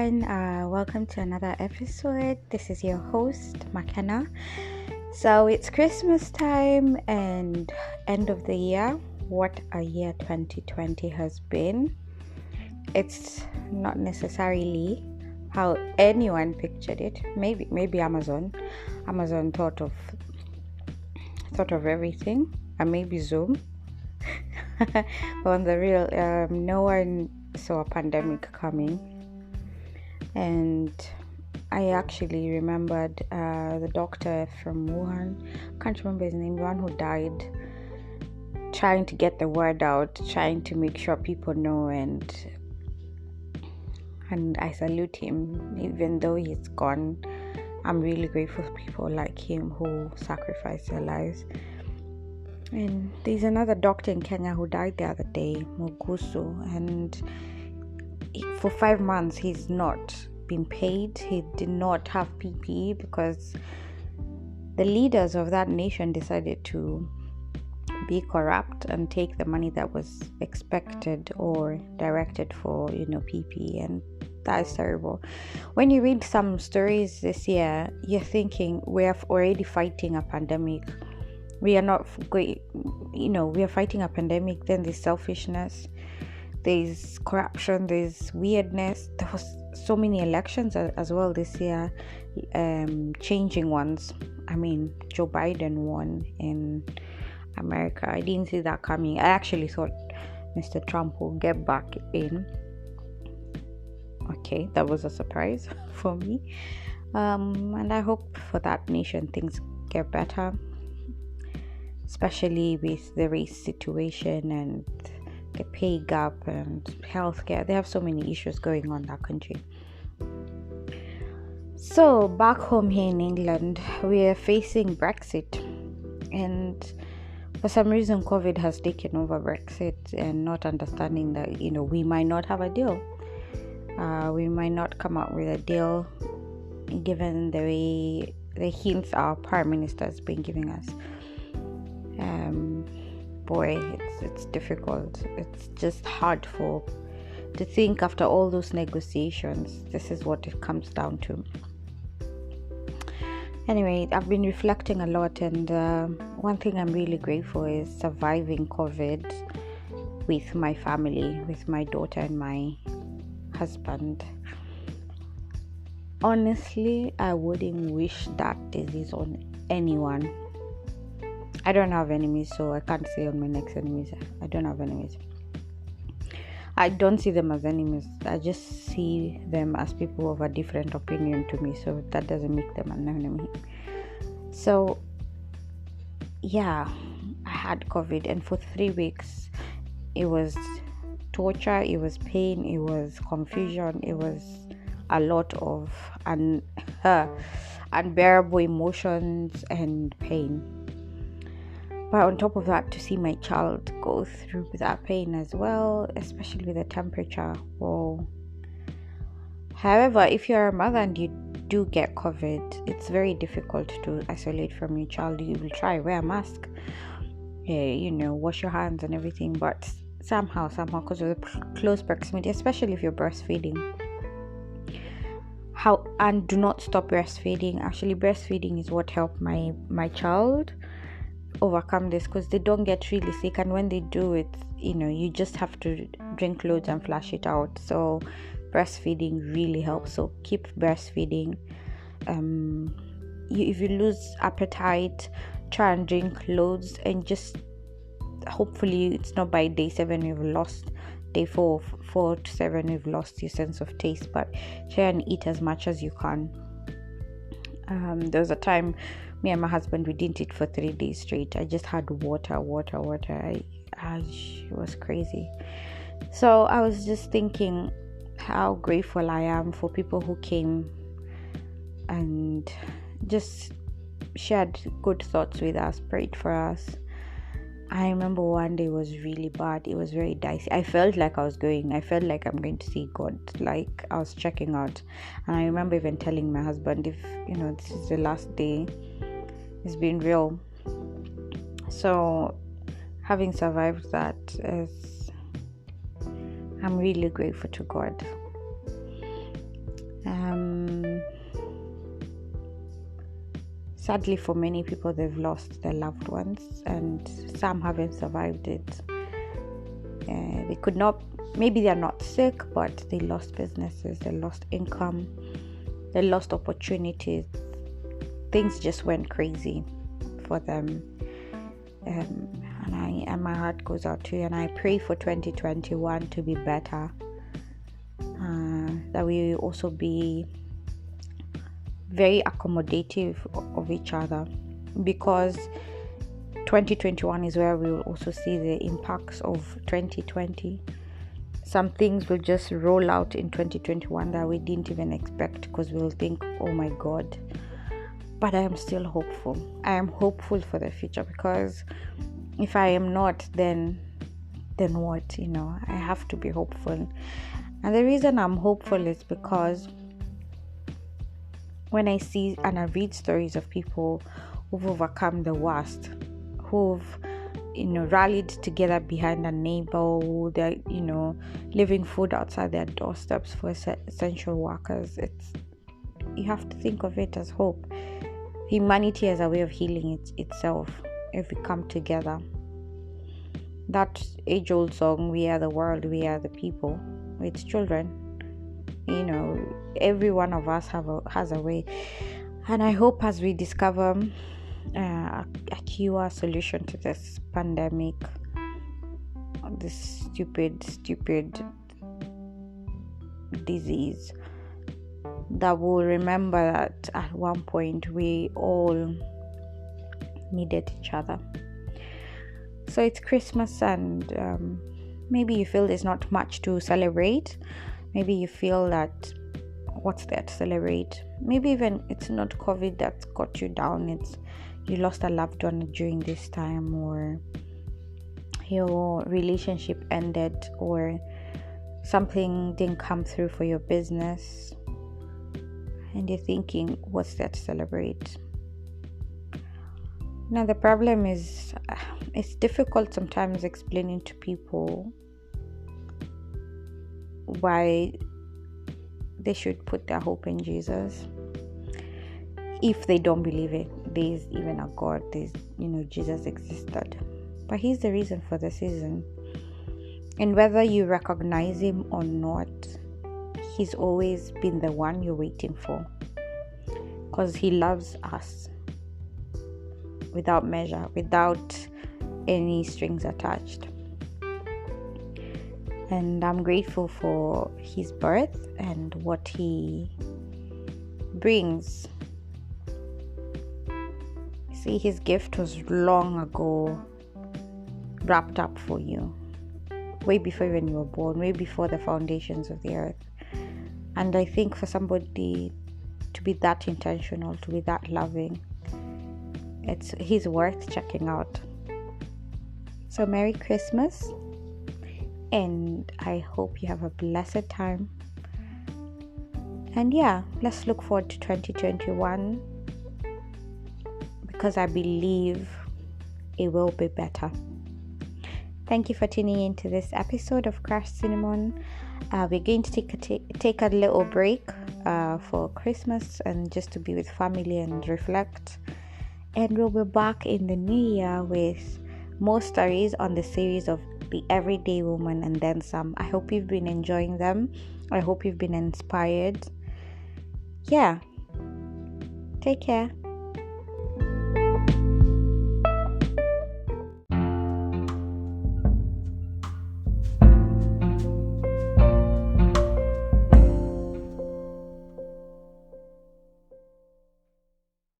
everyone. Welcome to another episode. This is your host, McKenna. So it's Christmas time and end of the year. What a year 2020 has been. It's not necessarily how anyone pictured it. Maybe Amazon thought of everything, and maybe Zoom. But on the real, no one saw a pandemic coming. And I actually remembered the doctor from Wuhan, can't remember his name, the one who died, trying to get the word out, trying to make sure people know, and I salute him. Even though he's gone, I'm really grateful for people like him who sacrificed their lives. And there's another doctor in Kenya who died the other day, Mugusu, and for 5 months he's not been paid. He did not have PPE because the leaders of that nation decided to be corrupt and take the money that was expected or directed for PPE, and that is terrible. When you read some stories this year, you're thinking we're already fighting a pandemic. We are not going, we are fighting a pandemic. Then there's selfishness, there's corruption, there's weirdness. There was so many elections as well this year, changing ones. I mean, Joe Biden won in America. I didn't see that coming. I actually thought Mr. Trump will get back in. Okay, that was a surprise for me. And I hope for that nation things get better, especially with the race situation and the pay gap and healthcare. They have so many issues going on in that country. So back home here in England, we are facing Brexit, and for some reason COVID has taken over Brexit, and not understanding that we might not have a deal. We might not come up with a deal, given the hints our Prime Minister has been giving us. It's difficult. It's just hard to think after all those negotiations. This is what it comes down to. Anyway, I've been reflecting a lot, and one thing I'm really grateful is surviving COVID with my family, with my daughter and my husband. Honestly, I wouldn't wish that disease on anyone. I don't have enemies, so I can't say on my next enemies. I don't have enemies. I don't see them as enemies. I just see them as people of a different opinion to me, so that doesn't make them an enemy. So, yeah, I had COVID, and for 3 weeks, it was torture, it was pain, it was confusion, it was a lot of unbearable emotions and pain. But on top of that, to see my child go through that pain as well, especially with the temperature. Whoa. However, if you're a mother and you do get COVID, it's very difficult to isolate from your child. You will try, wear a mask, wash your hands and everything, but somehow, because of the close proximity, especially if you're breastfeeding. And do not stop breastfeeding. Actually, breastfeeding is what helped my child overcome this, because they don't get really sick, and when they do it, you just have to drink loads and flush it out. So breastfeeding really helps. So keep breastfeeding. If you lose appetite, try and drink loads, and just hopefully it's not by day 7 you've lost. Day 4 to 7 you've lost your sense of taste, but try and eat as much as you can. There was a time me and my husband, we didn't eat for 3 days straight. I just had water. It was crazy. So I was just thinking how grateful I am for people who came and just shared good thoughts with us, prayed for us. I remember one day was really bad. It was very dicey. I felt like I'm going to see God. Like I was checking out. And I remember even telling my husband, if this is the last day, it's been real. So having survived that, I'm really grateful to God. Sadly, for many people, they've lost their loved ones, and some haven't survived it. They could not, maybe they're not sick, but they lost businesses, they lost income, they lost opportunities. Things just went crazy for them. And my heart goes out to you, and I pray for 2021 to be better. That we will also be very accommodative of each other, because 2021 is where we will also see the impacts of 2020. Some things will just roll out in 2021 that we didn't even expect, because we'll think, oh my God. But I am still hopeful. I am hopeful for the future, because if I am not, then what? I have to be hopeful. And the reason I'm hopeful is because when I see and I read stories of people who've overcome the worst, who've rallied together behind a neighbor, who they're leaving food outside their doorsteps for essential workers, you have to think of it as hope. Humanity as a way of healing itself if we come together. That age-old song, we are the world, we are the people, it's children. Every one of us has a way, and I hope as we discover a cure, solution to this pandemic, this stupid disease, that we'll remember that at one point we all needed each other. So it's Christmas, and maybe you feel there's not much to celebrate. Maybe you feel that what's there to celebrate? Maybe even it's not COVID that's got you down. It's you lost a loved one during this time, or your relationship ended, or something didn't come through for your business, and you're thinking, what's there to celebrate? Now the problem is, it's difficult sometimes explaining to people why they should put their hope in Jesus if they don't believe there's even a God, Jesus existed. But he's the reason for the season, and whether you recognize him or not, he's always been the one you're waiting for, because he loves us without measure, without any strings attached. And I'm grateful for his birth and what he brings. See, his gift was long ago wrapped up for you, way before when you were born, way before the foundations of the earth. And I think for somebody to be that intentional, to be that loving, he's worth checking out. So Merry Christmas, and I hope you have a blessed time. And let's look forward to 2021, because I believe it will be better. Thank you for tuning into this episode of Crash Cinnamon. We're going to take a little break for Christmas, and just to be with family and reflect. And we'll be back in the new year with more stories on the series of The Everyday Woman and Then Some. I hope you've been enjoying them. I hope you've been inspired. Take care.